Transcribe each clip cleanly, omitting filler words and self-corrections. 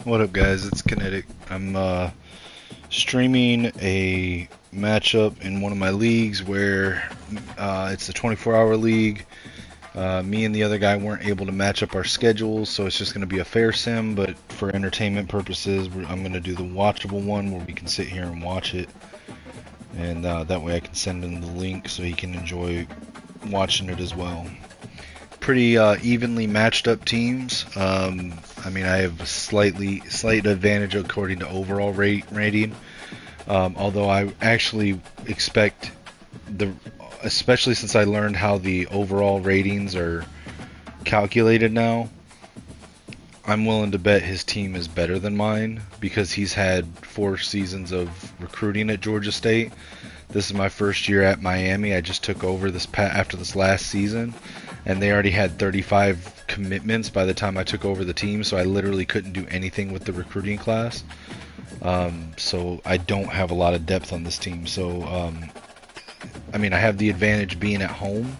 What up, guys? It's Kinetic. I'm streaming a matchup in one of my leagues where it's a 24-hour league. Me and the other guy weren't able to match up our schedules, so it's just going to be a fair sim, but for entertainment purposes, I'm going to do the watchable one where we can sit here and watch it, and that way I can send him the link so he can enjoy watching it as well. Pretty evenly matched up teams. I mean, I have a slight advantage according to overall rating. Although I actually expect especially since I learned how the overall ratings are calculated now, I'm willing to bet his team is better than mine because he's had 4 seasons of recruiting at Georgia State. This is my first year at Miami. I just took over after this last season, and they already had 35 commitments by the time I took over the team, so I literally couldn't do anything with the recruiting class. So I don't have a lot of depth on this team. So, I mean, I have the advantage being at home,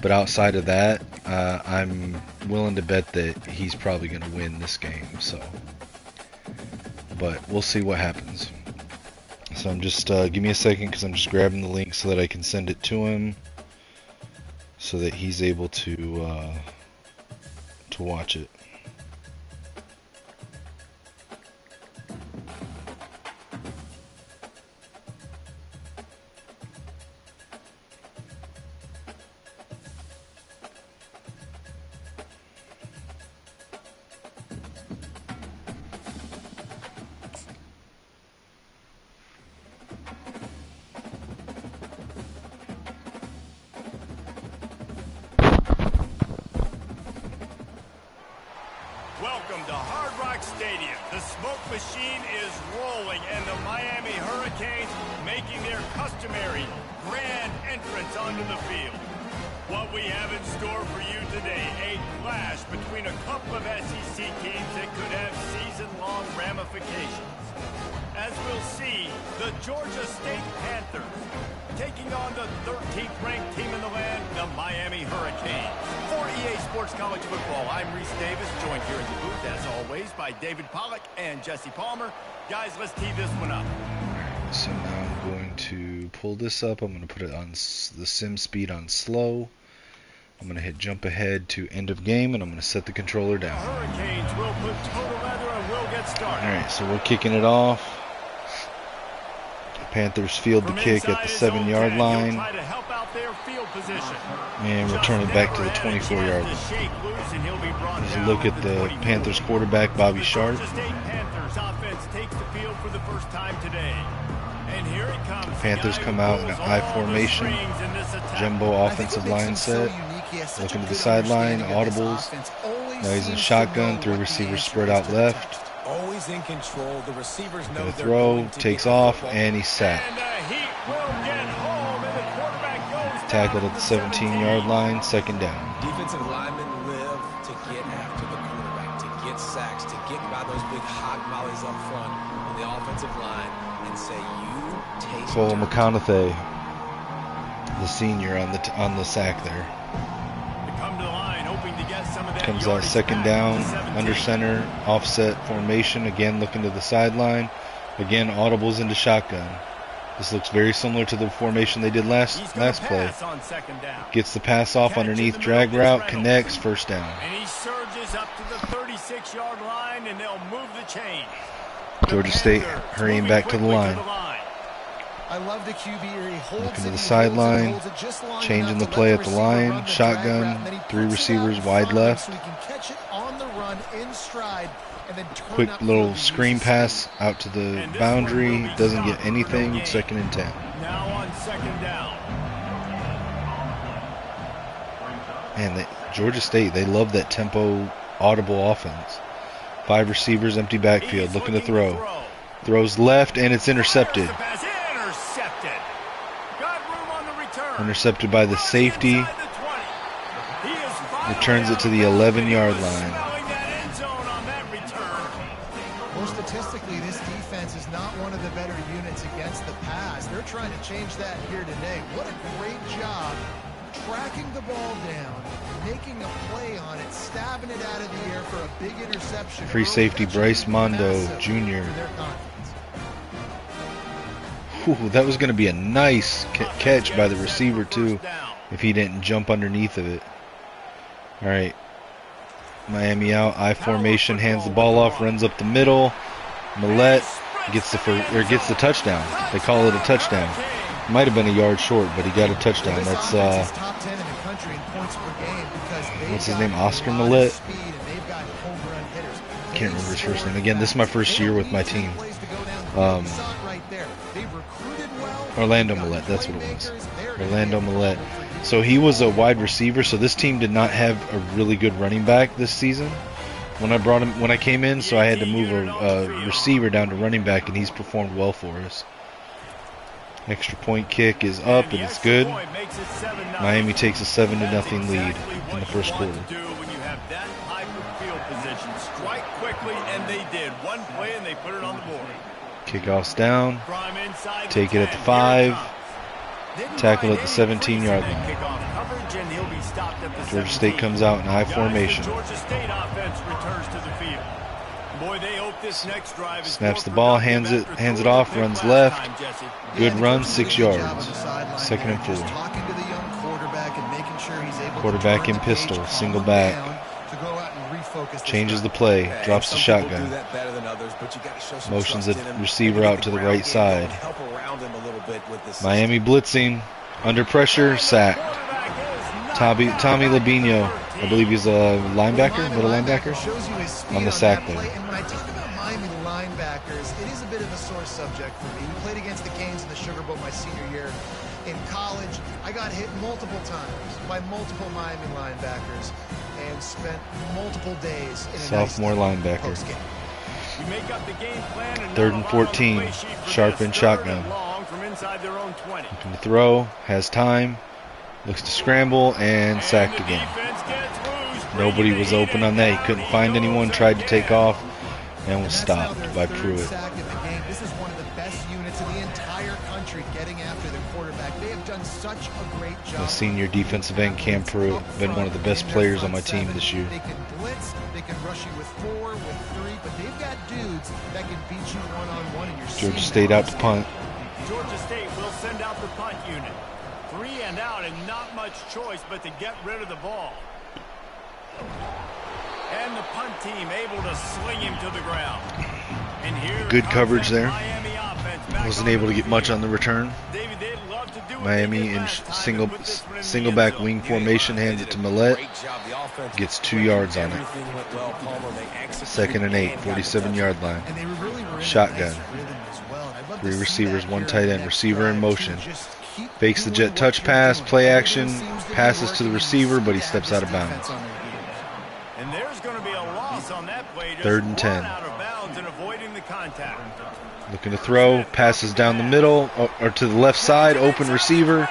but outside of that, I'm willing to bet that he's probably going to win this game. So, but we'll see what happens. So I'm just, give me a second because I'm just grabbing the link so that I can send it to him so that he's able to watch it. Welcome to Hard Rock Stadium. The smoke machine is rolling and the Miami Hurricanes making their customary grand entrance onto the field. What we have in store for you today, a clash between a couple of SEC teams that could have season-long ramifications. As we'll see, the Georgia State Panthers taking on the 13th ranked team in the land, the Miami Hurricanes. For EA Sports College Football, I'm Reese Davis, joined here in the booth, as always, by David Pollack and Jesse Palmer. Guys, let's tee this one up. So now I'm going to pull this up. I'm going to put it on the sim speed on slow. I'm going to hit jump ahead to end of game, and I'm going to set the controller down. The Hurricanes will put total leather and we'll get started. Alright, so we're kicking it off. Panthers field the kick at the 7-yard line. And return it back to the 24-yard line. There's a look at the Panthers quarterback, Bobby Sharp. Panthers come out in an I formation. Jumbo offensive line set. Looking to the sideline, audibles. Now he's in shotgun, 3 receivers spread out left. Always in control. The receivers know the throw, takes off, and he's sacked. Tackled at the 17-yard line, 2nd down. Defensive linemen live to get after the quarterback, to get sacks, to get by those big hot volleys up front on the offensive line and say, you taste Cole McConaughey, the senior on the sack there. Comes out 2nd down, under center, offset formation, again looking to the sideline. Again, audibles into shotgun. This looks very similar to the formation they did last play. Gets the pass off underneath, drag route, connects, 1st down. And he surges up to the 36-yard line, and they'll move the chain. Georgia State hurrying back to the line. I love the QB here. He holds looking to the sideline, changing the play at the line, shotgun, 3 receivers wide left. Quick little screen pass out to the boundary, doesn't get anything, 2nd and 10. Now on 2nd down. And Georgia State, they love that tempo, audible offense. 5 receivers, empty backfield, looking to throw. Throws left, and it's intercepted. Intercepted by the safety. Returns it to the 11-yard line. Well, statistically, this defense is not one of the better units against the pass. They're trying to change that here today. What a great job tracking the ball down, making a play on it, stabbing it out of the air for a big interception. Free safety Bryce Mondo Jr. Ooh, that was going to be a nice catch by the receiver too, if he didn't jump underneath of it. All right, Miami out, I formation, hands the ball off, runs up the middle. Millette gets the touchdown. They call it a touchdown. Might have been a yard short, but he got a touchdown. That's what's his name, Oscar Millette. Can't remember his first name. Again, this is my first year with my team. Orlando Millette, that's what it was. Orlando Millette. So he was a wide receiver. So this team did not have a really good running back this season when I came in. So I had to move a receiver down to running back, and he's performed well for us. Extra point kick is up, and it's good. Miami takes a 7-0 lead in the first quarter. Strike quickly, and they did. One play, and they put it on the board. Kickoff's down. Take it at the 5. Tackle at the 17-yard line. Georgia State comes out in I formation. Snaps the ball, hands it off, runs left. Good run, 6 yards. 2nd and 4. Quarterback in pistol, single back. Changes the play, drops the shotgun. Motions the receiver out to the right side. Miami blitzing, under pressure, sacked. Tommy Labino, I believe he's a linebacker, middle linebacker, on the sack there. And when I talk about Miami linebackers, it is a bit of a sore subject for me. We played against the Canes in the Sugar Bowl my senior year. In college, I got hit multiple times by multiple Miami linebackers and spent multiple days in a sophomore linebacker. Post-game. 3rd and 14, Sharp in shotgun. Looking to throw, has time, looks to scramble, and sacked again. Nobody was open on that. He couldn't find anyone, tried to take off, and was stopped by Pruitt. This is one of the best units in the entire country getting after the quarterback. They have done such a great job. The senior defensive end, Cam Pruitt, been one of the best players on my team this year. They can blitz, they can rush you with 4, with 3, but they've got dudes that can beat you one-on-one in your Georgia State out to punt. Georgia State will send out the punt unit. 3 and out, and not much choice but to get rid of the ball. And the punt team able to sling him to the ground. And here good coverage there. Wasn't able to get much on the return. Miami in single back wing formation, hands it to Millette. Gets 2 yards on it. 2nd and 8, 47-yard line. Shotgun. 3 receivers, 1 tight end. Receiver in motion. Fakes the jet touch pass, play action, passes to the receiver, but he steps out of bounds. And there's going to be a loss on that play. 3rd and 10. Out of bounds and avoiding the contact. Looking to throw, passes down the middle, or to the left side, open receiver,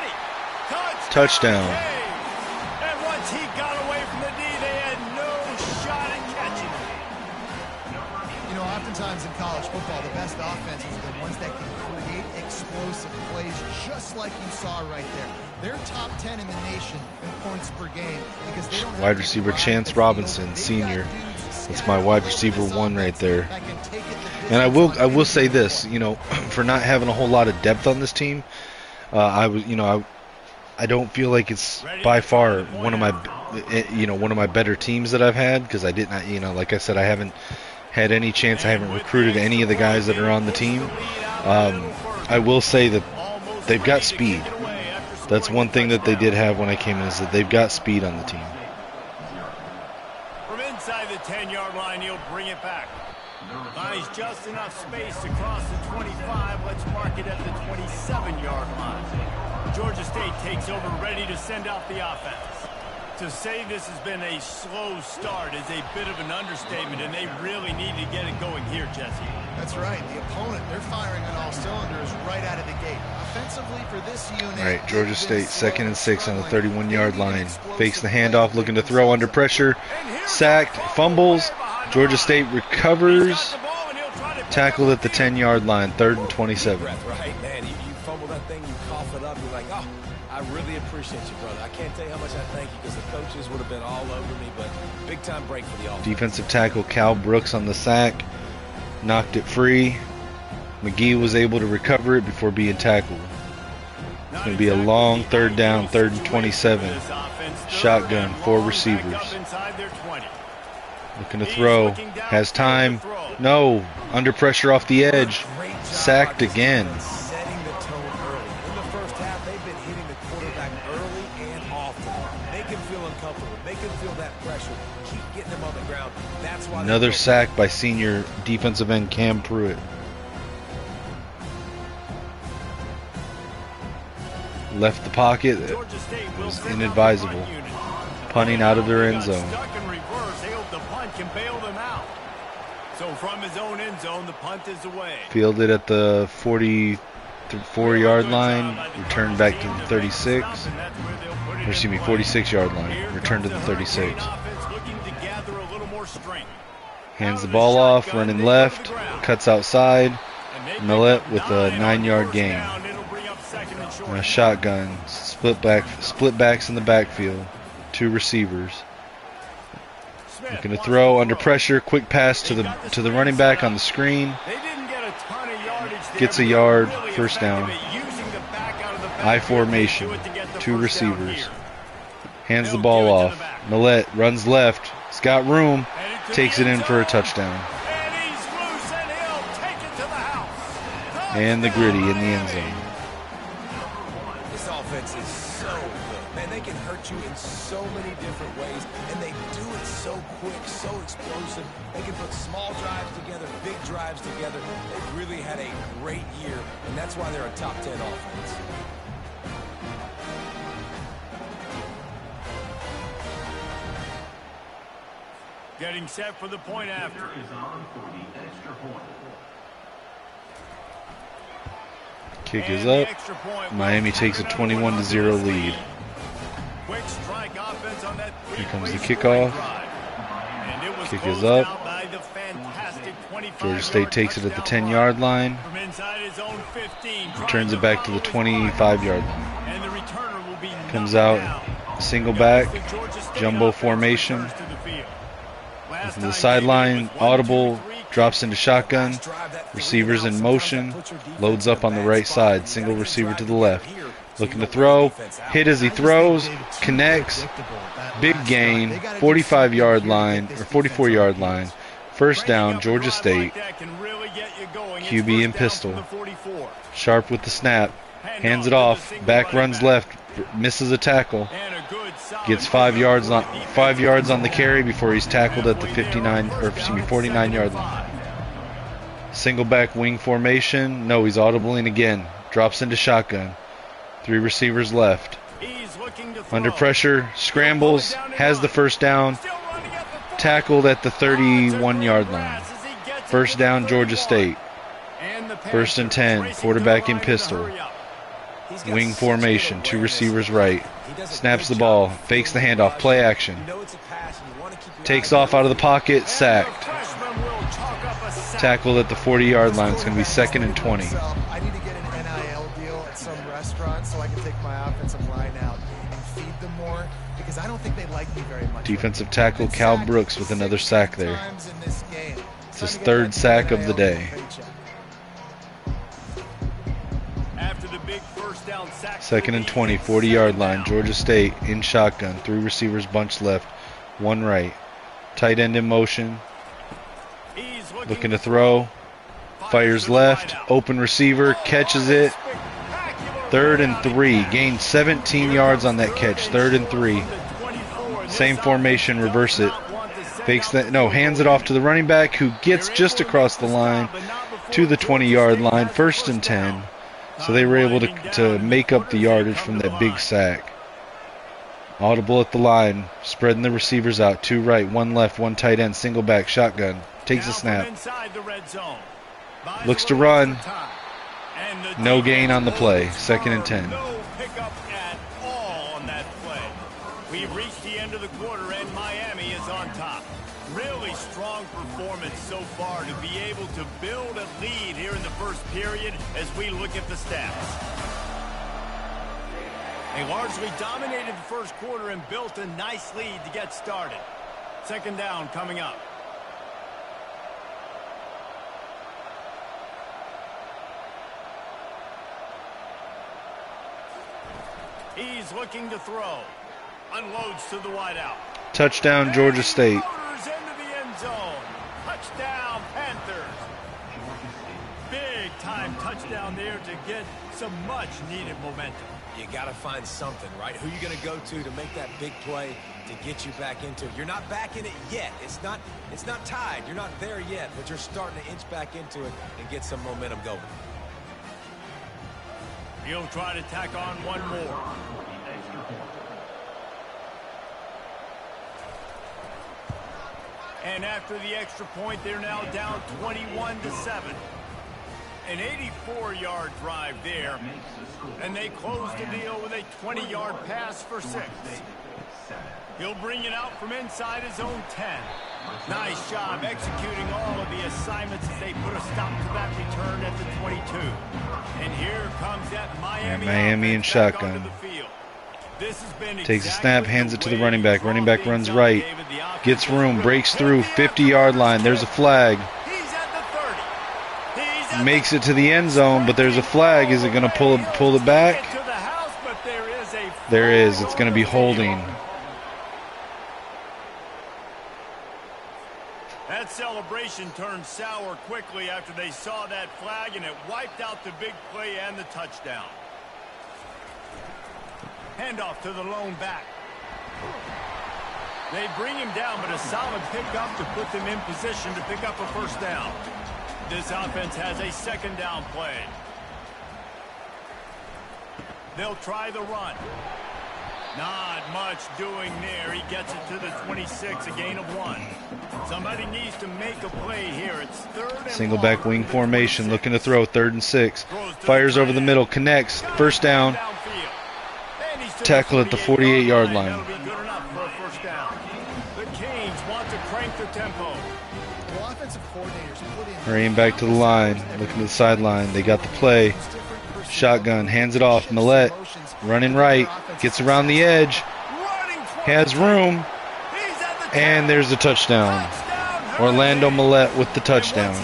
touchdown. And once he got away from the D, they had no shot at catching him. You know, oftentimes in college football, the best offenses are the ones that can create explosive plays, just like you saw right there. They're top 10 in the nation in points per game because they don't have wide receiver Chance Robinson, senior. That's my wide receiver 1 right there. And I will say this, you know, for not having a whole lot of depth on this team, I don't feel like it's by far one of my better teams that I've had, because I didn't, you know, like I said, I haven't had any chance. I haven't recruited any of the guys that are on the team. I will say that they've got speed. That's one thing that they did have when I came in, is that they've got speed on the team. From inside the 10-yard line, he'll bring it back. Finds just enough space to cross the 25. Let's mark it at the 27-yard line. Georgia State takes over, ready to send out the offense. To say this has been a slow start is a bit of an understatement, and they really need to get it going here, Jesse. That's right. The opponent, they're firing on all cylinders right out of the gate. Offensively for this unit. All right, Georgia State, 2nd and 6 on the 31-yard line. Fakes the handoff, looking to throw under pressure. Sacked, fumbles. Georgia State recovers. Tackled at the 10-yard line, 3rd and 27. Right, man. You fumble that thing, you cough it up. You're like, oh, I really appreciate you, brother. I can't tell you how much I thank you because the coaches would have been all over me, but big time break for the offense. Defensive tackle Cal Brooks on the sack. Knocked it free. McGee was able to recover it before being tackled. It's going to be a long third down, 3rd and 27. Shotgun, 4 receivers. Looking to throw. Has time. No. Under pressure off the edge. Sacked again. Setting the tone early. In the first half, they've been hitting the quarterback early and often. Make him feel uncomfortable. Make him feel that pressure. Keep getting him on the ground. That's why. Another sack by senior defensive end Cam Pruitt. Left the pocket. It was inadvisable. Punting out of their end zone. So from his own end zone, the punt is away. Fielded at the 44-yard line. Returned back to the 36. Or excuse me, 46-yard line. Returned to the 36. Hands the ball off. Running left. Cuts outside. Millett with a 9-yard gain. And a shotgun. Split backs in the backfield. 2 receivers. Looking to throw under pressure. Quick pass to the running back on the screen. Gets a yard. First down. I formation. 2 receivers. Hands the ball off. Millett runs left. He's got room. Takes it in for a touchdown. And the gritty in the end zone. This offense is so good. Man, they can hurt you in so many different ways, and they do it so quick, so explosive. They can put small drives together, big drives together. They've really had a great year, and that's why they're a top 10 offense. Getting set for the point after. Kick is up. Miami takes a 21-0 lead. Here comes the kickoff. Kick is up. Georgia State takes it at the 10-yard line. Returns it back to the 25-yard line. Comes out, single back, jumbo formation. From the sideline, audible, drops into shotgun. Receivers in motion. Loads up on the right side. Single receiver to the left. Looking to throw. Hit as he throws. Connects. Big gain. 45-yard line, or 44-yard line. First down, Georgia State. QB and pistol. Sharp with the snap. Hands it off. Back runs left. Misses a tackle. Gets 5 yards on the carry before he's tackled at the 49-yard line. Single back wing formation. No, he's audibling again. Drops into shotgun. 3 receivers left. Under pressure, scrambles, has the first down. Tackled at the 31-yard line. First down, Georgia State. 1st and 10. Quarterback in pistol. Wing formation. 2 receivers right. Snaps the ball. Fakes the handoff. Play action. Takes off out of the pocket. Sacked. Tackled at the 40-yard line. It's going to be 2nd and 20. I need to get an NIL deal at some restaurant so I can take my offensive line out and feed them more because I don't think they like me very much. Defensive tackle Cal Brooks with another sack there. It's his 3rd sack of the day. 2nd and 20, 40-yard line. Georgia State in shotgun. 3 receivers bunched left, 1 right. Tight end in motion. Looking to throw. Fires left. Open receiver. Catches it. 3rd and 3. Gained 17 yards on that catch. 3rd and 3. Same formation. Reverse it. Fakes that. No, hands it off to the running back who gets just across the line to the 20-yard line. 1st and 10. So they were able to make up the yardage from that big sack. Audible at the line. Spreading the receivers out. 2 right, 1 left, 1 tight end. Single back. Shotgun. Takes a snap. Looks to run. No gain on the play. 2nd and 10. No pickup at all on that play. We've reached the end of the quarter and Miami is on top. Really strong performance so far to be able to build a lead here in the first period as we look at the stats. They largely dominated the first quarter and built a nice lead to get started. Second down coming up. He's looking to throw. Unloads to the wideout. Touchdown, Georgia State. Into the end zone. Touchdown, Panthers. Big time touchdown there to get some much needed momentum. You got to find something, right? Who you going to go to make that big play to get you back into it? You're not back in it yet. It's not tied. You're not there yet, but you're starting to inch back into it and get some momentum going. He'll try to tack on one more. And after the extra point, they're now down 21-7. An 84-yard drive there. And they close the deal with a 20-yard pass for 6. He'll bring it out from inside his own 10. Nice job executing all of the assignments as they put a stop to that return at the 22. And here comes that Miami in shotgun. Takes a snap, hands it to the running back. Running back runs right. Gets room, breaks through, 50-yard line. There's a flag. Makes it to the end zone, but there's a flag. Is it going to pull it back? There is. It's going to be holding. That celebration turned sour quickly after they saw that flag, and it wiped out the big play and the touchdown. Handoff to the lone back. They bring him down, but a solid pickup to put them in position to pick up a first down. This offense has a second down play. They'll try the run. Not much doing there. He gets it to the 26, a gain of 1. Somebody needs to make a play here. It's third and single back wing formation, looking to throw, 3rd and 6. Fires over the middle, connects, first down. Tackle at the 48-yard line. That'll be good enough for a first down. The Canes want to crank the tempo. Hurrying back to the line, looking to the sideline. They got the play. Shotgun, hands it off. Millette running right, gets around the edge, has room, and there's the touchdown. Orlando Millette with the touchdown.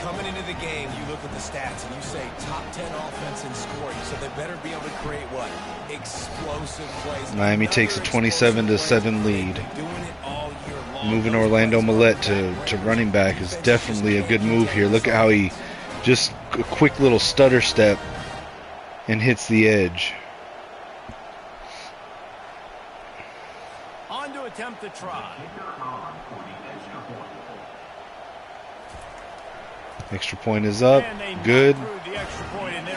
Coming into the game, you look at the stats and you say top 10 offense in scoring, so they better be able to create what? Explosive plays. Miami takes a 27-7 lead. Moving Orlando Millette to running back is definitely a good move here. Look at how he just a quick little stutter step and hits the edge. On to attempt the try. Extra point is up. Good.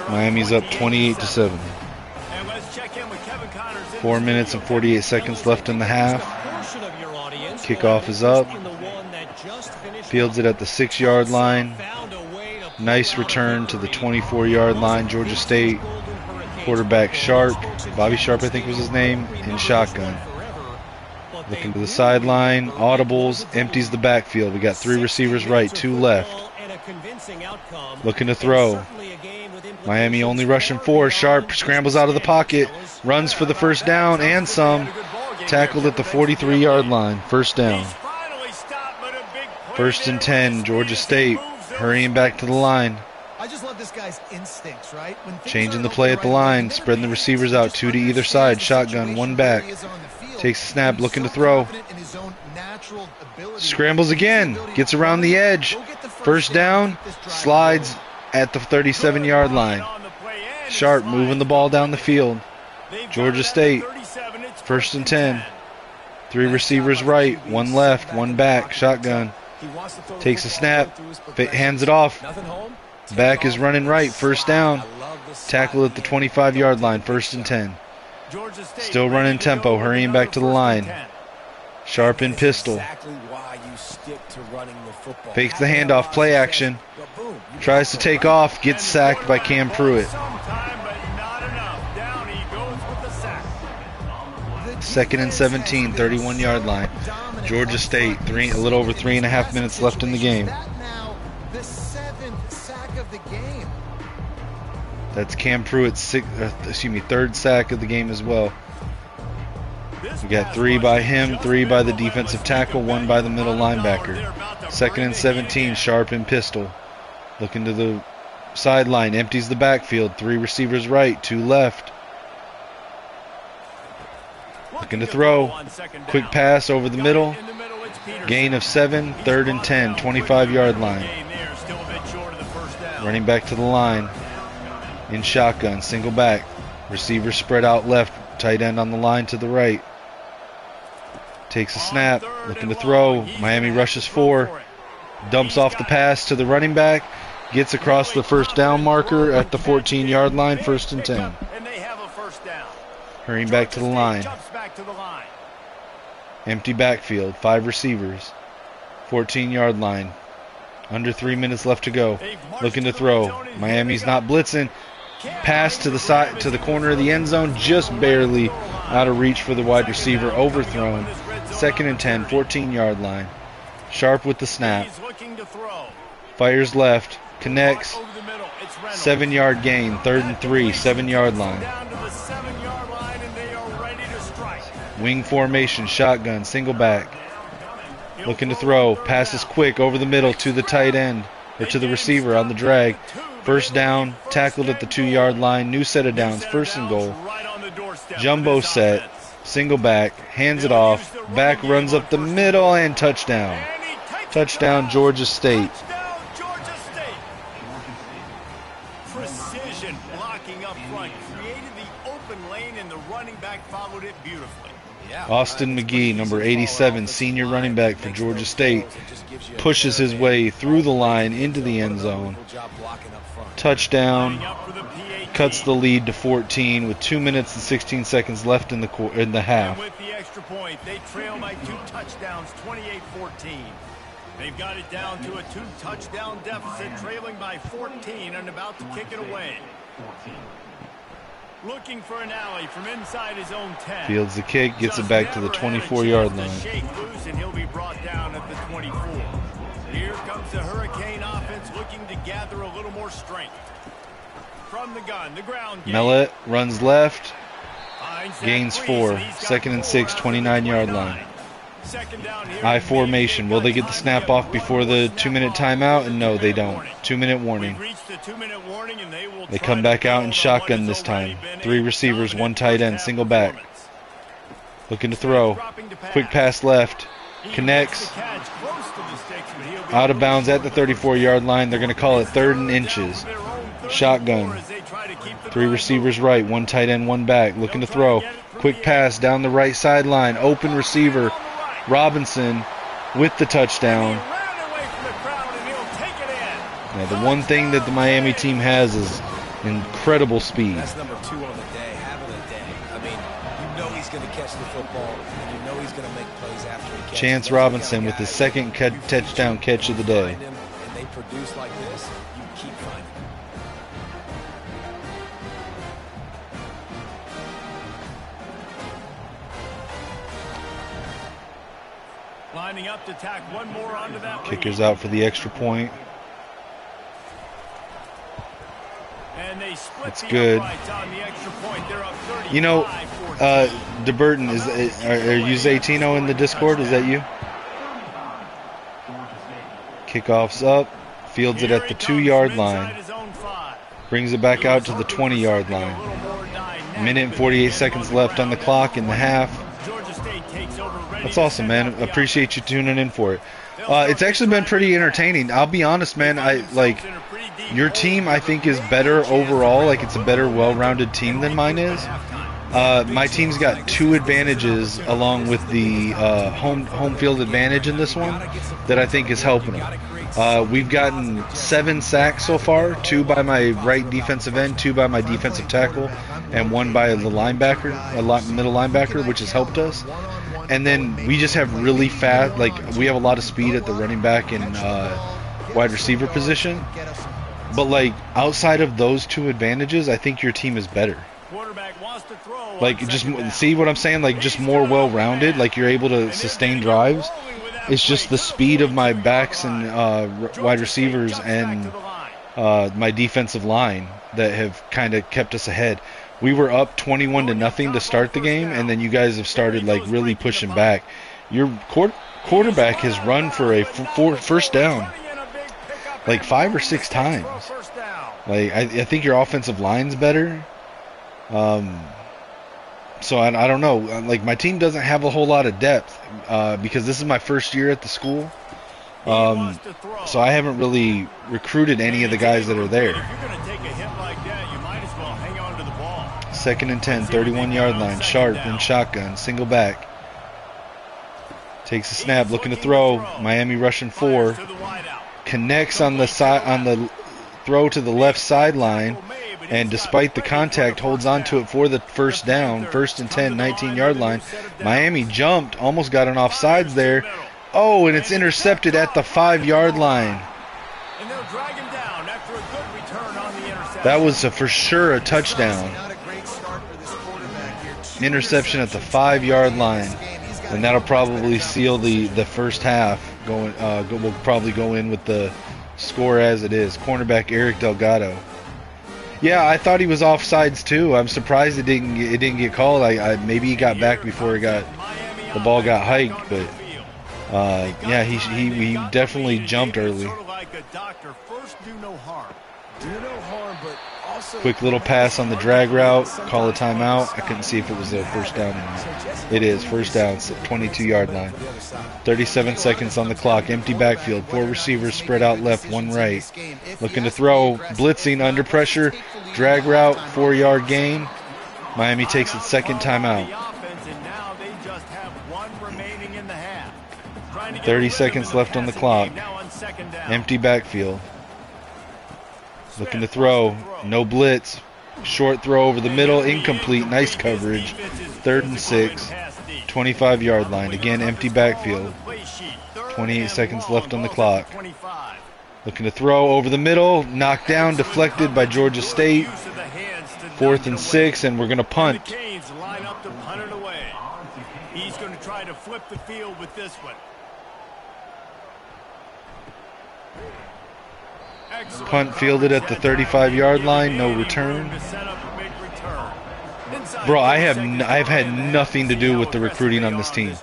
Miami's up 28-7. 4 minutes and 48 seconds left in the half. Kickoff is up. Fields it at the 6-yard line. Nice return to the 24-yard line. Georgia State quarterback Sharp, Bobby Sharp I think was his name, in shotgun. Looking to the sideline. Audibles, empties the backfield. We got 3 receivers right, 2 left. Looking to throw. Miami only rushing 4. Sharp scrambles out of the pocket, runs for the first down and some. Tackled at the 43-yard line. First down. 1st and 10. Georgia State hurrying back to the line. I just love this guy's instincts, right? Changing the play at the line, spreading the receivers out, 2 to either side. Shotgun, 1 back. Takes a snap, looking to throw. Scrambles again. Gets around the edge. First down. Slides at the 37-yard line. Sharp moving the ball down the field. Georgia State. 1st and 10. 3 receivers right, 1 left, 1 back. Shotgun. Takes a snap. Hands it off. Back is running right. First down. Tackle at the 25-yard line. 1st and 10. Still running tempo. Hurrying back to the line. Sharp in pistol. Fakes the handoff. Play action. Tries to take off. Gets sacked by Cam Pruitt. 2nd and 17. 31-yard line. Georgia State. A little over 3.5 minutes left in the game. The 7th sack of the That's Cam Pruitt's third sack of the game as well. We got 3 by him, 3 by the defensive tackle, 1 by the middle linebacker. 2nd and 17, Sharp and pistol. Looking to the sideline, empties the backfield. 3 receivers right, 2 left. Looking to throw. Quick pass over the middle. Gain of 7, 3rd and 10, 25-yard line. Running back to the line. In shotgun, single back. Receiver spread out left, tight end on the line to the right. Takes a snap, looking to throw. Miami rushes 4. Dumps off the pass to the running back. Gets across the first down marker at the 14-yard line, 1st and 10. Hurrying back to the line. Empty backfield, 5 receivers. 14-yard line. Under 3 minutes left to go. Looking to throw. Miami's not blitzing. Pass to the side, to the corner of the end zone, just barely out of reach for the wide receiver. Overthrown. 2nd and 10, 14-yard line. Sharp with the snap. Fires left. Connects. 7-yard gain. 3rd and 3, 7-yard line. Wing formation, shotgun, single back. Looking to throw. Passes quick over the middle to the tight end, or to the receiver on the drag. 1st down, tackled at the 2-yard line. New set of downs, 1st and goal. Jumbo set, single back, hands it off. Back runs up the middle and touchdown. Touchdown, Georgia State. Precision blocking up front created the open lane, and the running back followed it beautifully. Austin McGee, number 87, senior running back for Georgia State, pushes his way through the line into the end zone. Touchdown, cuts the lead to 14 with 2 minutes and 16 seconds left in the half. And with the extra point, they trail by 2 touchdowns, 28-14. They've got it down to a 2-touchdown deficit, trailing by 14 and about to kick it away. Looking for an alley from inside his own 10. Fields the kick, gets it back to the 24-yard line. Shake loose, and he'll be brought down at the 24. Here comes the Hurricane offense, looking to gather a little more strength. From the gun, the ground game. Mellett runs left, gains 4. 2nd and 6, 29-yard line. I formation. Will they get the snap off before the 2-minute timeout? And no, they don't. 2-minute warning. They come back out in shotgun this time. 3 receivers, 1 tight end, single back. Looking to throw. Quick pass left. Connects. Out of bounds at the 34-yard line. They're going to call it 3rd and inches. Shotgun. 3 receivers right, 1 tight end, 1 back. Looking to throw. Quick pass down the right sideline. Open receiver. Robinson with the touchdown. Yeah, the one thing that the Miami team has is incredible speed. That's number 2 on the day, having a day. I mean, you know he's going to catch the football, and you know he's going to make plays after he catches. Chance Robinson with his 2nd touchdown catch of the day. And they produce like this, you keep finding them. Lining up to tack one more onto that. Kicker's out for the extra point. And they split That's the good. uprights on the extra point. They're up 35, You know, 14. DeBurton, are you Zatino in the Discord? Is that you? Kickoff's up. Fields it at the 2-yard line. Brings it back out to the 20-yard line. Minute and 48 seconds left on the clock in the half. That's awesome, man. Appreciate you tuning in for it. It's actually been pretty entertaining. I'll be honest, man. Your team, I think, is better overall. Like, it's a better, well-rounded team than mine is. My team's got 2 advantages along with the home field advantage in this one that I think is helping them. We've gotten 7 sacks so far, 2 by my right defensive end, 2 by my defensive tackle, and 1 by the linebacker, middle linebacker, which has helped us. And then we just have really fast, we have a lot of speed at the running back and wide receiver position. But, outside of those 2 advantages, I think your team is better. Just see what I'm saying? Just more well-rounded. You're able to sustain drives. It's just the speed of my backs and wide receivers and my defensive line that have kind of kept us ahead. We were up 21-0 to start the game, and then you guys have started like really pushing back. Your quarterback has run for a first down like 5 or 6 times. Like I think your offensive line's better. So I don't know. Like my team doesn't have a whole lot of depth because this is my first year at the school. So I haven't really recruited any of the guys that are there. 2nd and 10, 31-yard line. Sharp in shotgun, single back. Takes a snap, looking to throw. Miami rushing 4. Connects on the side on the throw to the left sideline, and despite the contact, holds on to it for the first down. 1st and 10, 19-yard line. Miami jumped, almost got an offsides there. Oh, and it's intercepted at the 5-yard line. That was for sure a touchdown. Interception at the 5-yard line, and that'll probably seal the first half. We'll probably go in with the score as it is. Cornerback Eric Delgado. Yeah, I thought he was offsides too. I'm surprised it didn't get called. Maybe he got back before the ball got hiked, but yeah, he definitely jumped early. Quick little pass on the drag route. Call a timeout. I couldn't see if it was a first down or not. It is first down, 22-yard line. 37 seconds on the clock. Empty backfield. 4 receivers spread out left, 1 right. Looking to throw. Blitzing under pressure. Drag route. 4-yard gain. Miami takes its second timeout. 30 seconds left on the clock. Empty backfield. Looking to throw. No blitz. Short throw over the middle. Incomplete. Nice coverage. 3rd and 6. 25-yard line. Again, empty backfield. 28 seconds left on the clock. Looking to throw over the middle. Knocked down. Deflected by Georgia State. 4th and 6, and we're going to punt. He's going to try to flip the field with this one. Punt fielded at the 35-yard line. No return. Bro, I've had nothing to do with the recruiting on this team.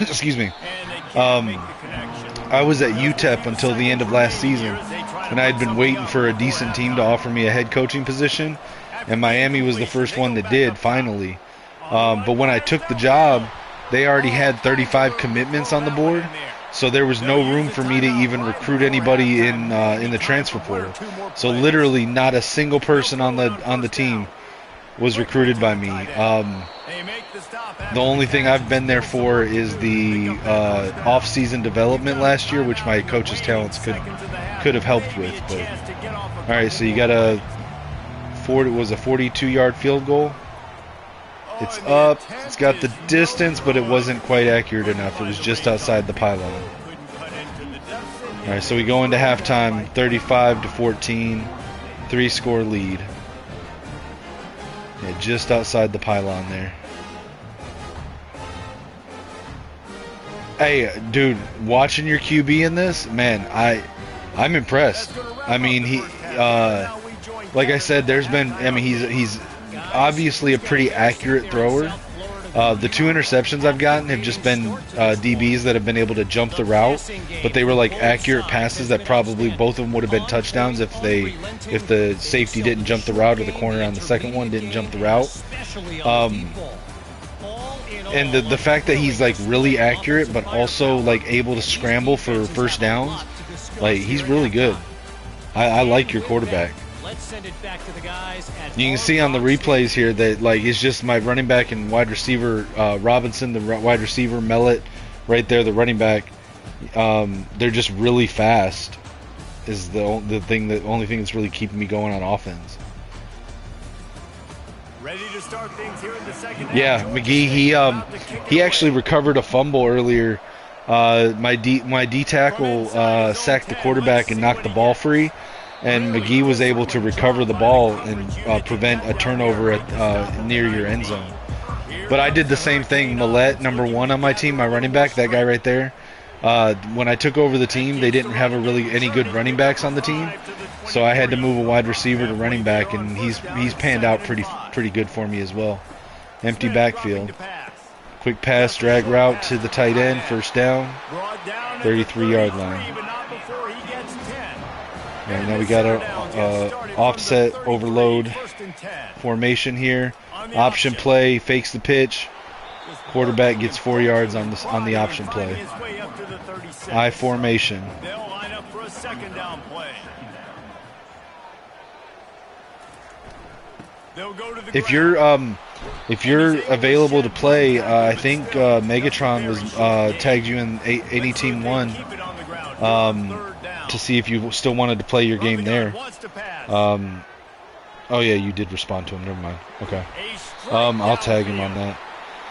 Excuse me. I was at UTEP until the end of last season, and I had been waiting for a decent team to offer me a head coaching position, and Miami was the first one that did, finally. But when I took the job, they already had 35 commitments on the board, so there was no room for me to even recruit anybody in the transfer portal. So literally not a single person on the team was recruited by me. The only thing I've been there for is the off-season development last year, which my coach's talents could have helped with. But all right, so you got a 42-yard field goal. It's up. It's got the distance, but it wasn't quite accurate enough. It was just outside the pylon. All right, so we go into halftime, 35-14, 3-score lead. Yeah, just outside the pylon there. Hey, dude, watching your QB in this, man, I'm impressed. I mean, he, like I said, he's obviously a pretty accurate thrower. The 2 interceptions I've gotten have just been DBs that have been able to jump the route, but they were like accurate passes that probably both of them would have been touchdowns if the safety didn't jump the route or the corner on the second one didn't jump the route. And the fact that he's like really accurate but also like able to scramble for first downs, like he's really good. I like your quarterback. You can see on the replays here that like it's just my running back and wide receiver Robinson, the wide receiver Mellett, right there, the running back. They're just really fast. Is the only thing that's really keeping me going on offense. Ready to start things here in the second half. Yeah, McGee, he actually recovered a fumble earlier. My D tackle sacked the quarterback and knocked the ball free, and McGee was able to recover the ball and prevent a turnover at near your end zone. But I did the same thing. Millette, number 1 on my team, my running back, that guy right there, When I took over the team, they didn't have any good running backs on the team, so I had to move a wide receiver to running back, and he's panned out pretty good for me as well. Empty backfield. Quick pass, drag route to the tight end, first down, 33-yard line. And now we got a offset overload formation here. Option play, fakes the pitch. Quarterback gets 4 yards on the option play. I formation. They'll line up for a second down play. They'll go to the If you're available to play, I think Megatron was tagged you in 80 Team 1 to see if you still wanted to play your game there. Oh yeah, you did respond to him. Never mind. Okay. I'll tag him on that.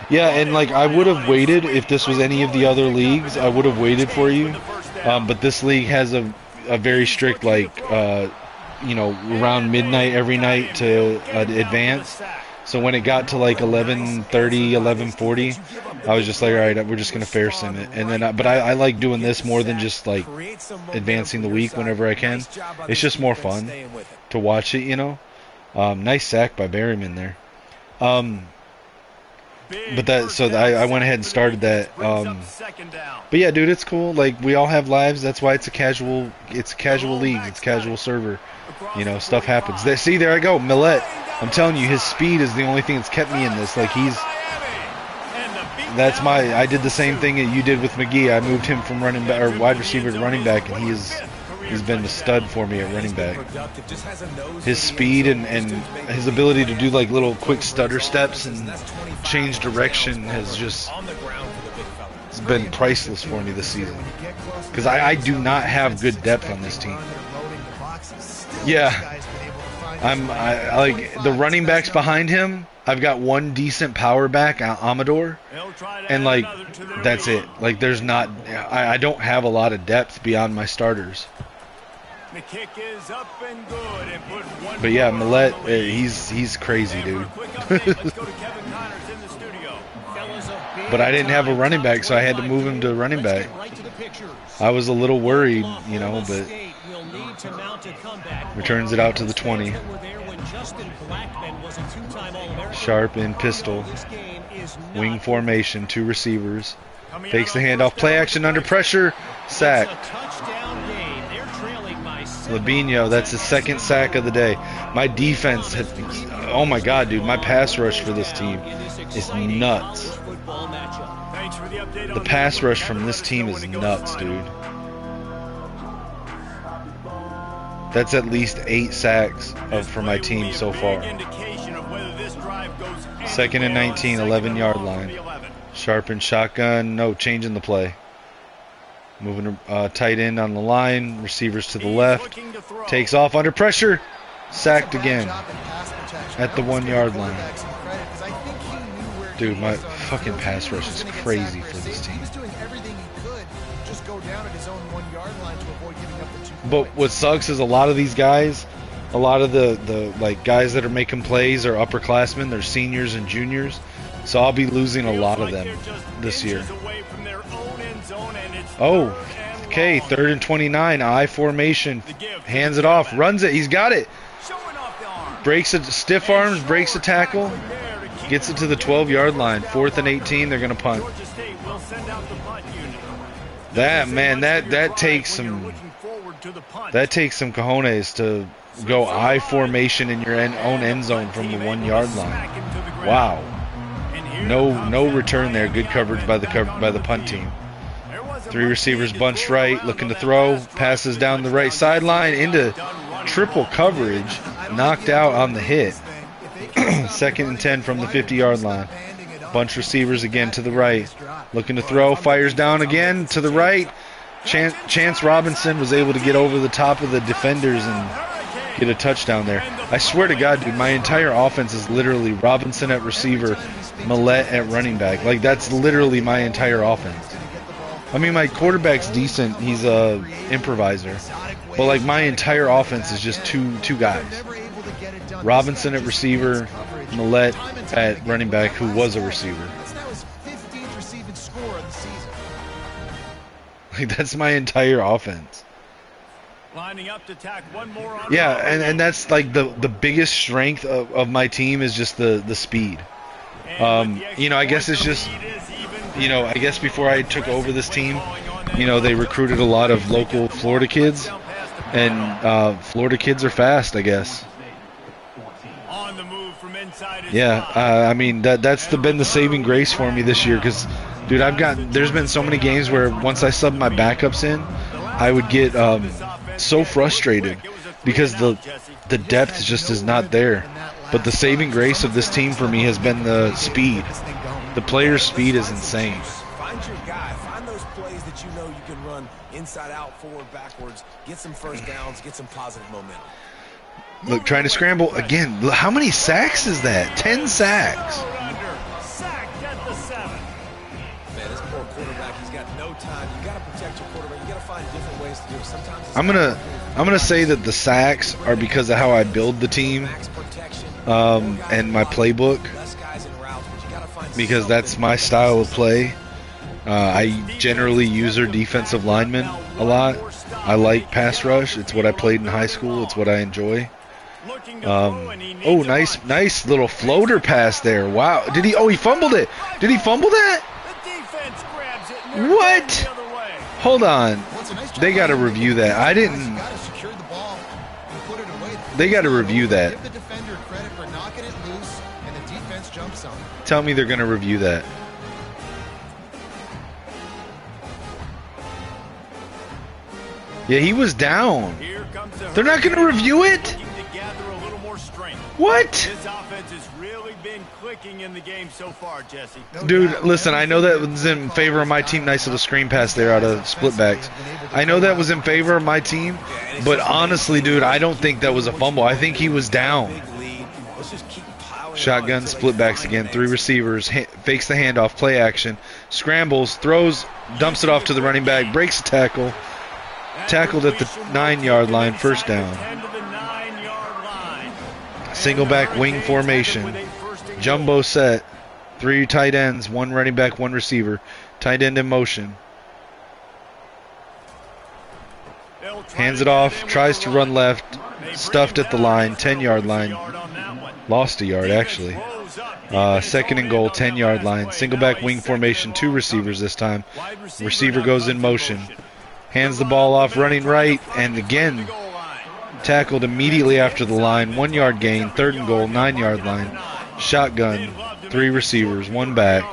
Yeah, and like I would have waited if this was any of the other leagues. I would have waited for you, but this league has a very strict around midnight every night to advance. So when it got to like 11:30, 11:40, I was just like, all right, we're just gonna fair sim it. And then, but I like doing this more than just like advancing the week whenever I can. It's just more fun to watch it, you know. Nice sack by Berryman there. But I went ahead and started that. But yeah, dude, it's cool. Like we all have lives. That's why it's a casual league. It's a casual server. You know, stuff happens. See, there I go, Millette. I'm telling you, his speed is the only thing that's kept me in this. Like I did the same thing that you did with McGee. I moved him from running back or wide receiver to running back, and he's been a stud for me at running back. His speed and his ability to do like little quick stutter steps and change direction has just been priceless for me this season. Because I do not have good depth on this team. Yeah. I like the running backs behind him. I've got one decent power back, Amador, and like that's it. Like there's not, I don't have a lot of depth beyond my starters. The kick is up and good and put one. But yeah, Millette, he's crazy, dude. But I didn't have a running back, so I had to move him to running back. I was a little worried, you know, but returns it out to the 20. Sharp in pistol. Wing formation, 2 receivers. Fakes the handoff. Play action under pressure. Sack. Labinho, that's his second sack of the day. My defense oh my god, dude, my pass rush for this team is nuts. The pass rush from this team is nuts, dude. That's at least 8 sacks for my team so far. 2nd and 19, 11-yard line. Sharpen shotgun, no, changing the play. Moving tight end on the line, receivers to the left. Takes off under pressure. Sacked again at the 1-yard line. Dude, my fucking pass rush is crazy for this team. But what sucks is a lot of these guys, a lot of the like guys that are making plays are upperclassmen. They're seniors and juniors. So I'll be losing a lot of them this year. Oh, okay, 3rd and 29, I formation, hands it off, runs it, he's got it. Breaks it, stiff arms, breaks a tackle, gets it to the 12-yard line. 4th and 18, they're going to punt. That, man, that takes some cojones to go I formation in your own end zone from the 1-yard line. Wow. No return there. Good coverage by the punt team. 3 receivers bunched right, looking to throw. Passes down the right sideline into triple coverage. Knocked out on the hit. 2nd and 10 from the 50-yard line. Bunch receivers again to the right. Looking to throw. Fires down again to the right. Chance Robinson was able to get over the top of the defenders and get a touchdown there. I swear to God, dude, my entire offense is literally Robinson at receiver, Millette at running back. Like, that's literally my entire offense. I mean, my quarterback's decent. He's a improviser. But, like, my entire offense is just two guys. Robinson at receiver, Millette at running back, who was a receiver. Like, that's my entire offense. Lining up to tack one more on. Yeah, and that's like the biggest strength of my team is just the speed. You know, I guess it's just, you know, I guess before I took over this team, you know, they recruited a lot of local Florida kids, and Florida kids are fast, I guess. On the move from inside. Yeah, I mean, that's been the saving grace for me this year, because, dude, there's been so many games where once I subbed my backups in, I would get so frustrated because the depth just is not there. But the saving grace of this team for me has been the speed. The player's speed is insane. Find your guy. Find those plays that you know you can run inside out, forward, backwards. Get some first downs. Get some positive momentum. Look, trying to scramble again. How many sacks is that? 10 sacks. Sacked at the 7. Man, this poor quarterback, he's got no time. You got to protect your quarterback. You got to find different ways to do it. Sometimes I'm gonna say that the sacks are because of how I build the team, and my playbook, because that's my style of play. I generally use our defensive linemen a lot. I like pass rush. It's what I played in high school. It's what I enjoy. Oh, nice little floater pass there. Wow. He fumbled it. Did he fumble that? What? Hold on. They got to review that. I didn't. They got to review that. Tell me they're going to review that. Yeah, he was down. They're not going to review it? What? This offense has really been clicking in the game so far, Jesse. Dude, listen, I know that was in favor of my team. Nice little screen pass there out of split backs. I know that was in favor of my team, but honestly, dude, I don't think that was a fumble. I think he was down. Shotgun, split backs again, 3 receivers, fakes the handoff, play action, scrambles, throws, dumps it off to the running back, breaks the tackle, tackled at the 9-yard line, first down. Single back wing formation, jumbo set, 3 tight ends, 1 running back, 1 receiver, tight end in motion. Hands it off, tries to run left, stuffed at the line, 10-yard line. Lost a yard, actually. Second and goal, 10-yard line. Single back wing formation, 2 receivers this time. Receiver goes in motion. Hands the ball off, running right, and again tackled immediately after the line. 1-yard gain, 3rd and goal, 9-yard line. Shotgun, 3 receivers, 1 back.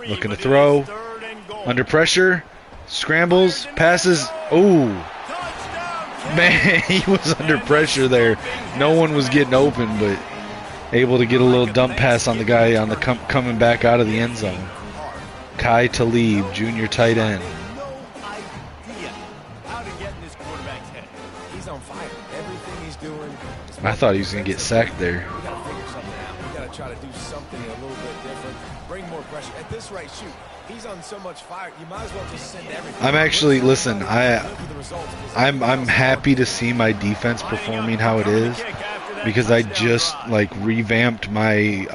Looking to throw. Under pressure. Scrambles, passes. Ooh. Man, he was under pressure there. No one was getting open, but able to get a little dump pass on the guy on the coming back out of the end zone. Kai Talib, junior tight end. I thought he was going to get sacked there. We got to figure something out. We got to try to do something a little bit different. Bring more pressure. At this rate, shoot. He's on so much fire. You might as well just send everything. I'm actually, listen, I'm happy to see my defense performing how it is, because I just revamped my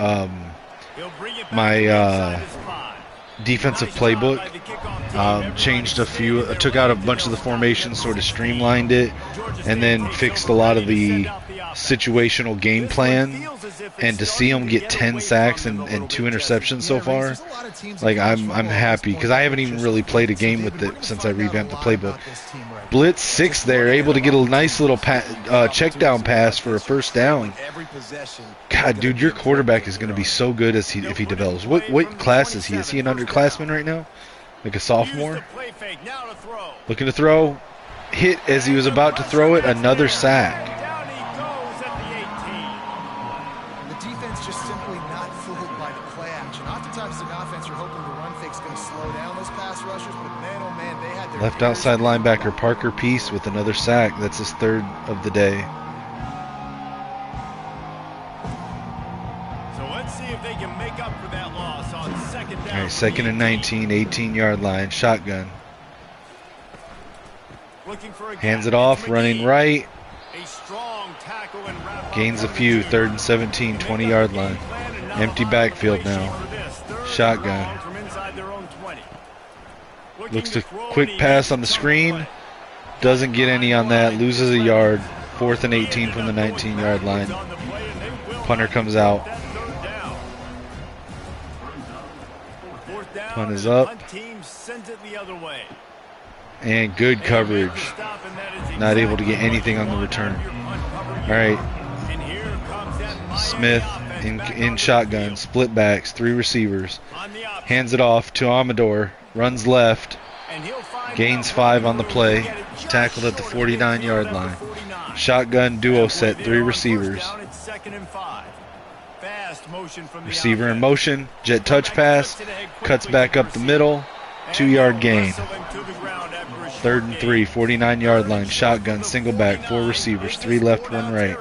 defensive playbook. Changed a few, took out a bunch of the formations, sort of streamlined it, and then fixed a lot of the situational game plan. And to see him get 10 sacks and 2 interceptions so far, I'm happy, because I haven't even really played a game with it since I revamped the playbook. Blitz 6 there, able to get a nice little check down pass for a first down. God, dude, your quarterback is going to be so good if he develops. What class is he? Is he an underclassman right now? Like a sophomore? Looking to throw. Hit as he was about to throw it. Another sack. The defense just simply not fooled by the play action. Oftentimes, the offense, you're hoping the run fake's going to slow down those pass rushers, but man, oh man, they had their left outside linebacker Parker Peace with another sack. That's his 3rd of the day. So let's see if they can make up for that loss on second down. All right, 2nd and 19, 18-yard line, shotgun. Hands it off, running right. Gains a few, 3rd and 17, 20-yard line. Empty backfield now. Shotgun. Looks to quick pass on the screen. Doesn't get any on that. Loses a yard. 4th and 18 from the 19-yard line. Punter comes out. Punt is up. And good coverage. Not able to get anything on the return. All right. Smith in shotgun. Split backs. 3 receivers. Hands it off to Amador. Runs left. Gains 5 on the play. Tackled at the 49-yard line. Shotgun duo set. 3 receivers. Receiver in motion. Jet touch pass. Cuts back up the middle. 2-yard gain. 3rd and 3. 49-yard line. Shotgun. Single back. 4 receivers. 3 left, 1 right.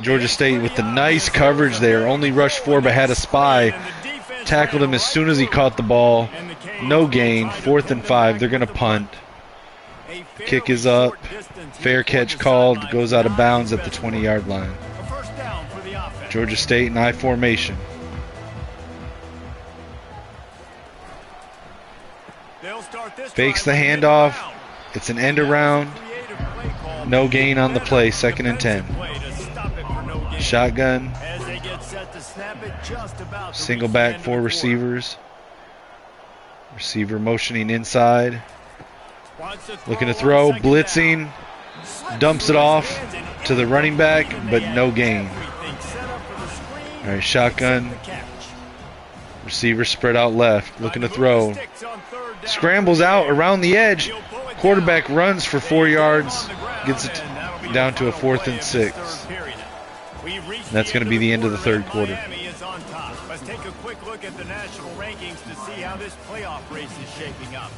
Georgia State with the nice coverage there. Only rushed 4 but had a spy. Tackled him as soon as he caught the ball. No gain. 4th and 5. They're going to punt. Kick is up. Fair catch called. Goes out of bounds at the 20-yard line. Georgia State in I formation. Fakes the handoff. It's an end around. No gain on the play. 2nd and 10. Shotgun. Single back, 4 receivers. Receiver motioning inside. Looking to throw. Blitzing. Dumps it off to the running back, but no gain. All right, shotgun. Receiver spread out left. Looking to throw. Scrambles out around the edge. Quarterback runs for 4 yards. Gets it down to a 4th and 6. That's going to be the end of the 3rd quarter. Let's take a quick look at the national rankings to see how this playoff race is shaping up.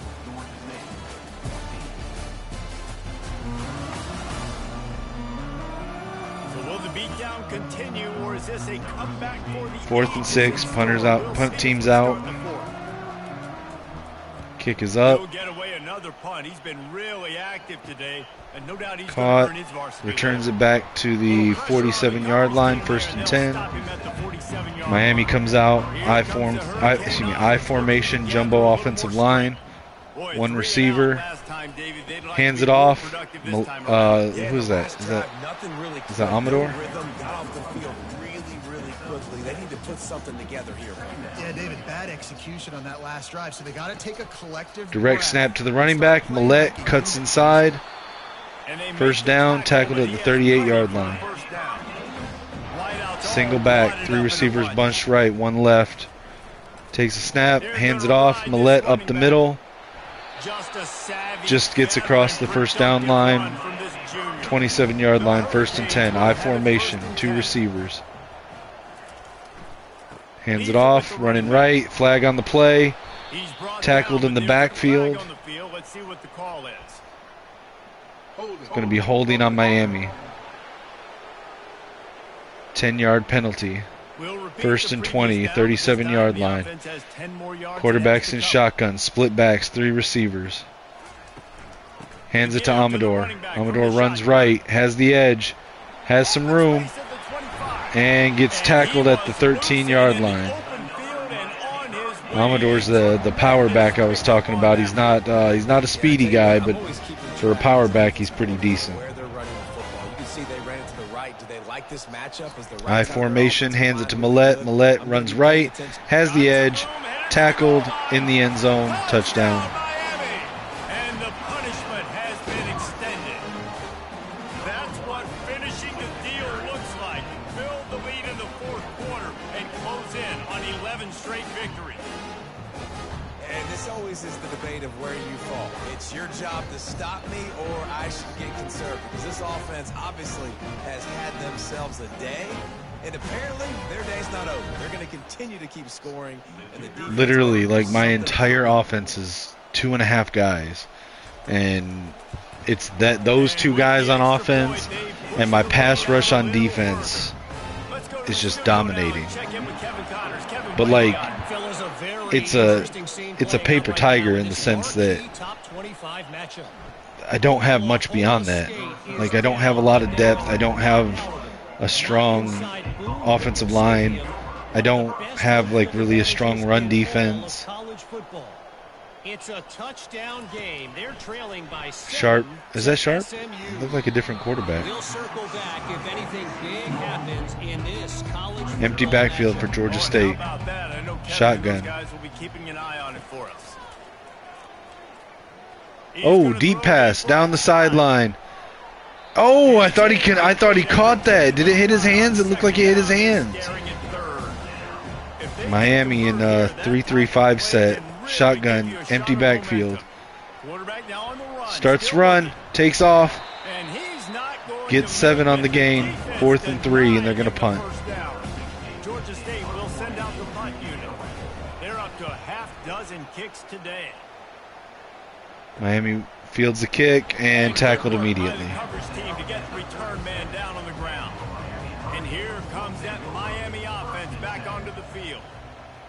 So will the beatdown continue, or is this a comeback for the 4th and 6. Punters out. Punt team's out. Kick is up. He'll get away another punt. He's been really active today, and no doubt he's Caught. earned his varsity. Returns it back to the 47-yard line. 1st and 10. Miami comes out. I formation. Jumbo offensive line. 1 receiver. Hands it off. Who is that? Is that Amador? They need to put something together here. Yeah, David, bad execution on that last drive, so they got to take a collective Direct snap to the running back. Millette cuts inside. 1st down, tackled at the 38-yard line. Single back, 3 receivers bunched right, 1 left. Takes a snap, hands it off. Millette up the middle. Just gets across the 1st down line. 27-yard line, 1st and 10. I formation, 2 receivers. Hands it off, running right, flag on the play. Tackled in the backfield. It's going to be holding on Miami. 10-yard penalty. 1st and 20, 37-yard line. Quarterbacks in shotgun, split backs, 3 receivers. Hands it to Amador. Amador runs right, has the edge, has some room, and gets tackled at the 13-yard line. Amador's the power back I was talking about. He's not a speedy guy, but for a power back, he's pretty decent. I formation, hands it to Millette. Millette runs right, has the edge, tackled in the end zone, touchdown. And the punishment has been extended. That's what finishing the deal looks like. Build the lead in the 4th quarter and close in on 11 straight victories. And this always is the debate of where you fall. It's your job to stop me, or I should get conservative. Because this offense obviously has had themselves a day, and apparently their day's not over. They're going to continue to keep scoring. And the literally, like, my entire offense is 2.5 guys, and it's those 2 guys on offense and my pass rush on defense is just dominating. But like, it's a paper tiger in the sense that I don't have much beyond that. Like, I don't have a lot of depth. I don't have a strong offensive line. I don't have like really a strong run defense. It's a touchdown game. They're trailing by 7. Sharp. Is that Sharp? It looked like a different quarterback. We'll circle back if anything big happens in this college. Empty backfield for Georgia State. Shotgun. Oh, deep pass down the sideline. Oh, I thought he caught that. Did it hit his hands? It looked like it hit his hands. Miami in a 3-3-5 set. Shotgun, empty backfield. Starts run, takes off. Gets 7 on the gain. 4th and 3, and they're going to punt. Georgia State will send out the punt unit. They're up to a half-dozen kicks today. Miami fields the kick and tackled immediately. Team to get the return man down on the ground. And here comes that Miami offense back onto the field.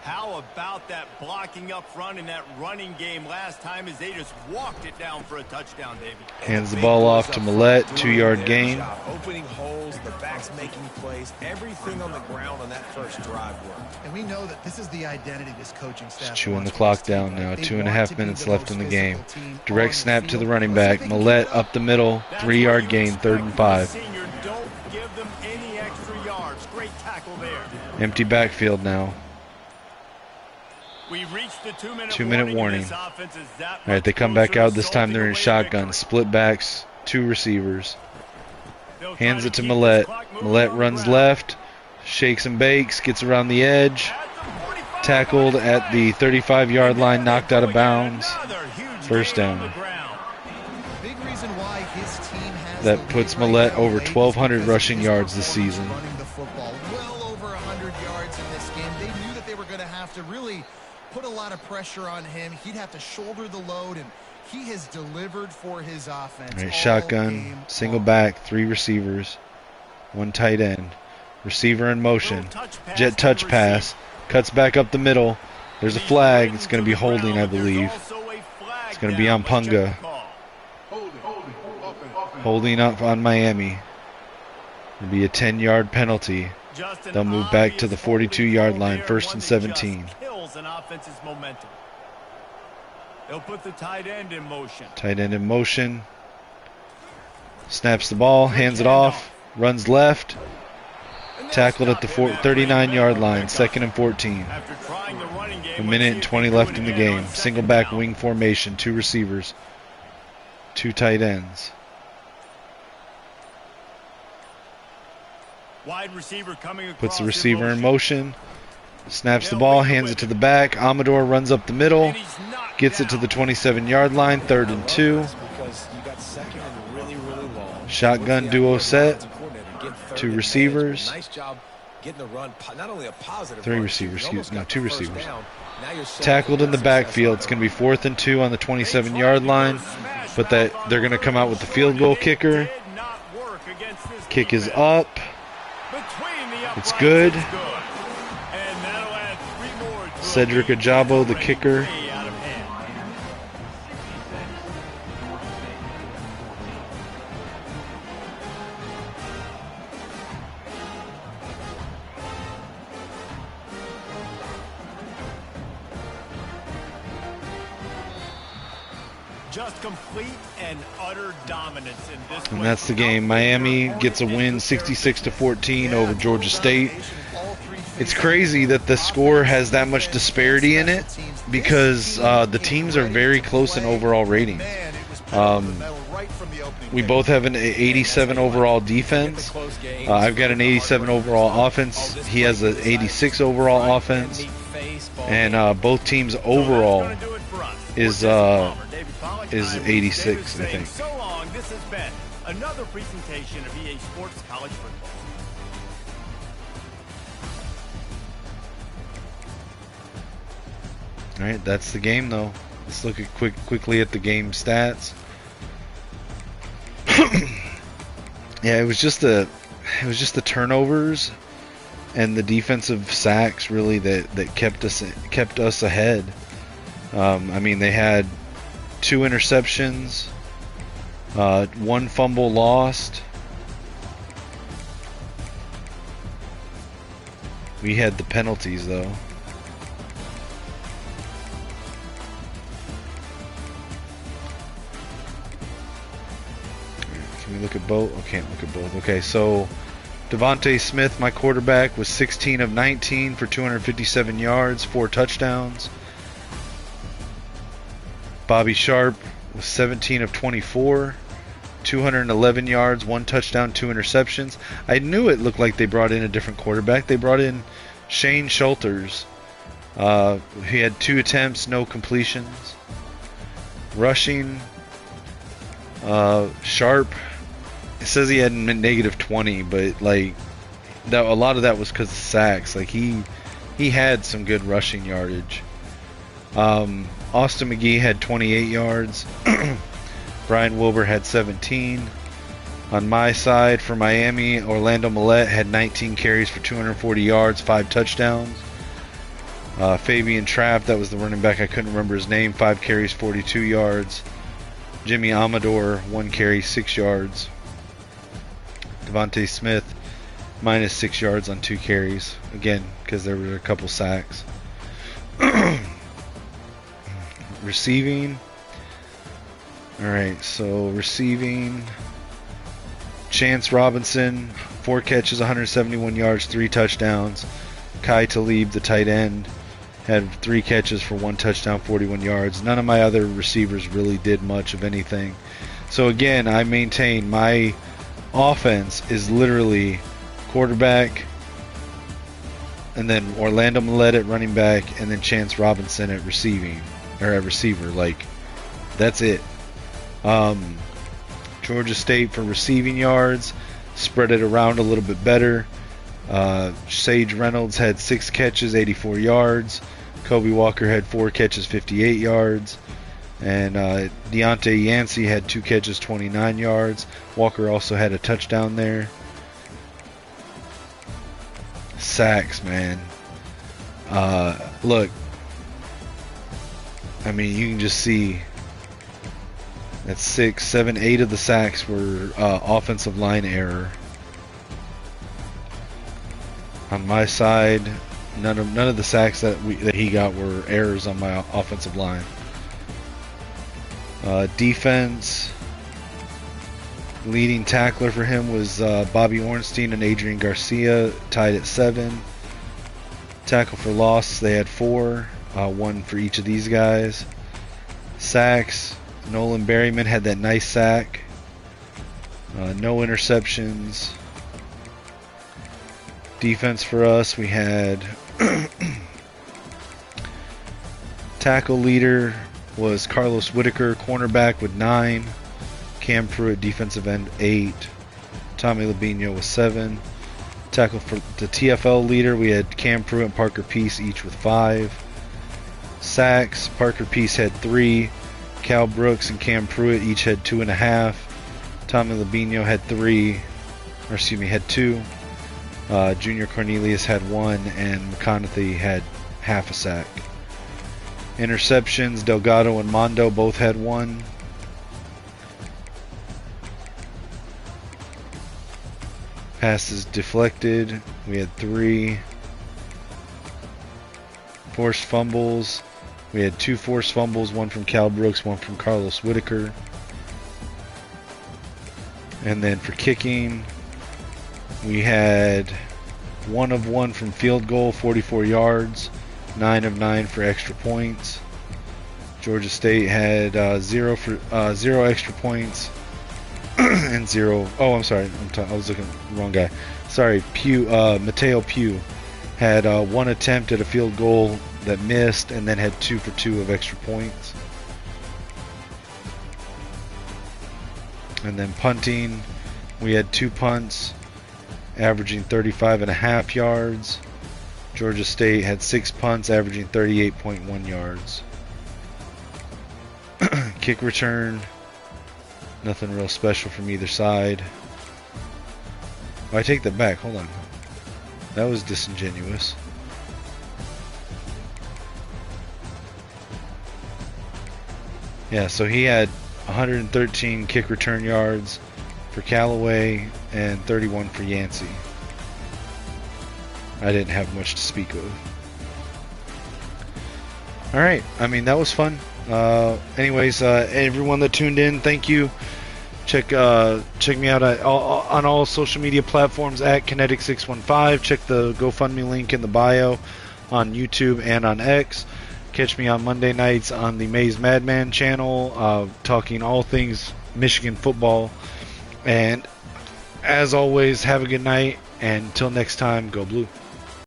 How about that blocking up front in that running game last time as they just walked it down for a touchdown, David? Hands the ball off to Millette, 2-yard gain. Opening holes, the backs making plays, everything on the ground on that first drive worked. And we know that this is the identity this coaching staff. Just chewing the clock down now. 2.5 minutes left in the game. Direct snap to the running back. Millette up the middle, 3-yard gain, 3rd and 5. Don't give them any extra yards. Great tackle there. Empty backfield now. We reached the 2-minute warning. All right, they come back out. This time they're in shotgun. Split backs, 2 receivers. Hands it to Millette. Millette runs left, shakes and bakes, gets around the edge. Tackled at the 35-yard line, knocked out of bounds. First down. That puts Millette over 1,200 rushing yards this season. Well over 100 yards in this game. They knew that they were going to have to really put a lot of pressure on him. He'd have to shoulder the load, and he has delivered for his offense. All right, shotgun, single back, 3 receivers, 1 tight end. Receiver in motion. Jet touch pass. Cuts back up the middle. There's a flag. It's going to be holding, I believe. It's going to be on Punga. Holding up on Miami. It'll be a 10-yard penalty. They'll move back to the 42-yard line, 1st and 17. An offense's momentum. They'll put the tight end in motion. Tight end in motion. Snaps the ball, hands it off, runs left. Tackled at the 39-yard line, 2nd and 14. A minute and 20 left in the game. Single back wing formation, 2 receivers, 2 tight ends. Wide receiver coming across. Puts the receiver in motion. Snaps the ball, hands it to the back. Amador runs up the middle. Gets it to the 27-yard line, 3rd and 2. Shotgun duo set. 2 receivers. Nice job getting the run, not only a positive 3 receivers, no, 2 receivers. Tackled in the backfield. It's going to be 4th and 2 on the 27-yard line. But that they're going to come out with the field goal kicker. Kick is up. It's good. Cedric Ajabo, the kicker. Just complete and utter dominance in this. And that's the game. Miami gets a win 66-14 over Georgia State. It's crazy that the score has that much disparity in it because the teams are very close in overall ratings. We both have an 87 overall defense. I've got an 87 overall offense. He has an 86 overall offense. And both teams overall is 86, I think. So long, this has been another presentation of EA Sports College Football. All right, that's the game though. Let's look at quickly at the game stats. Yeah, it was just the turnovers and the defensive sacks really that kept us ahead. I mean, they had 2 interceptions, 1 fumble lost. We had the penalties though. Can we look at both? I can't look at both. Okay, so Devontae Smith, my quarterback, was 16 of 19 for 257 yards, 4 touchdowns. Bobby Sharp was 17 of 24, 211 yards, 1 touchdown, 2 interceptions. I knew it looked like they brought in a different quarterback. They brought in Shane Schulters. He had 2 attempts, no completions. Rushing, Sharp, it says he had negative 20, but like that, a lot of that was because of sacks. Like he had some good rushing yardage. Austin McGee had 28 yards. Brian Wilbur had 17. On my side for Miami, Orlando Millette had 19 carries for 240 yards, 5 touchdowns. Fabian Trapp, that was the running back, I couldn't remember his name, 5 carries, 42 yards. Jimmy Amador, 1 carry, 6 yards. Devontae Smith, minus 6 yards on 2 carries. Again, because there were a couple sacks. Receiving. Alright, so receiving. Chance Robinson, 4 catches, 171 yards, 3 touchdowns. Kai Talib, the tight end, had 3 catches for 1 touchdown, 41 yards. None of my other receivers really did much of anything. So again, I maintain my offense is literally quarterback, and then Orlando Millette at running back, and then Chance Robinson at receiving, or at receiver. Like, that's it. Georgia State for receiving yards, spread it around a little bit better. Sage Reynolds had 6 catches, 84 yards. Kobe Walker had 4 catches, 58 yards. And Deontay Yancey had 2 catches, 29 yards. Walker also had a touchdown there. Sacks, man. Look, I mean, you can just see that 6, 7, 8 of the sacks were offensive line error. On my side, none of the sacks that he got were errors on my offensive line. Defense, leading tackler for him was Bobby Ornstein and Adrian Garcia, tied at 7. Tackle for loss, they had 4, 1 for each of these guys. Sacks, Nolan Berryman had that nice sack. No interceptions. Defense for us, we had tackle leader was Carlos Whitaker, cornerback with 9. Cam Pruitt, defensive end, 8. Tommy Labino with 7. Tackle for the TFL leader, we had Cam Pruitt and Parker Peace, each with 5. Sacks, Parker Peace had 3. Cal Brooks and Cam Pruitt each had 2.5. Tommy Labino had 2. Junior Cornelius had 1, and McConaughey had half a sack. Interceptions, Delgado and Mondo both had 1. Passes deflected, we had 3. Forced fumbles, we had 2 forced fumbles, 1 from Cal Brooks, 1 from Carlos Whitaker. And then for kicking, we had 1 of 1 from field goal, 44 yards, 9 of 9 for extra points. Georgia State had 0 extra points and 0. Oh, I'm sorry, I was looking at the wrong guy. Sorry, Mateo Pugh had 1 attempt at a field goal that missed, and then had 2 for 2 of extra points. And then punting, we had 2 punts, averaging 35.5 yards. Georgia State had 6 punts, averaging 38.1 yards. Kick return, nothing real special from either side. Oh, I take that back, hold on. That was disingenuous. Yeah, so he had 113 kick return yards for Callaway and 31 for Yancey. I didn't have much to speak of. All right, I mean, that was fun. Anyways, everyone that tuned in, thank you. Check me out on all social media platforms at Kinetic615. Check the GoFundMe link in the bio on YouTube and on X. Catch me on Monday nights on the Maze Madman channel, talking all things Michigan football. And as always, have a good night, and until next time, go Blue.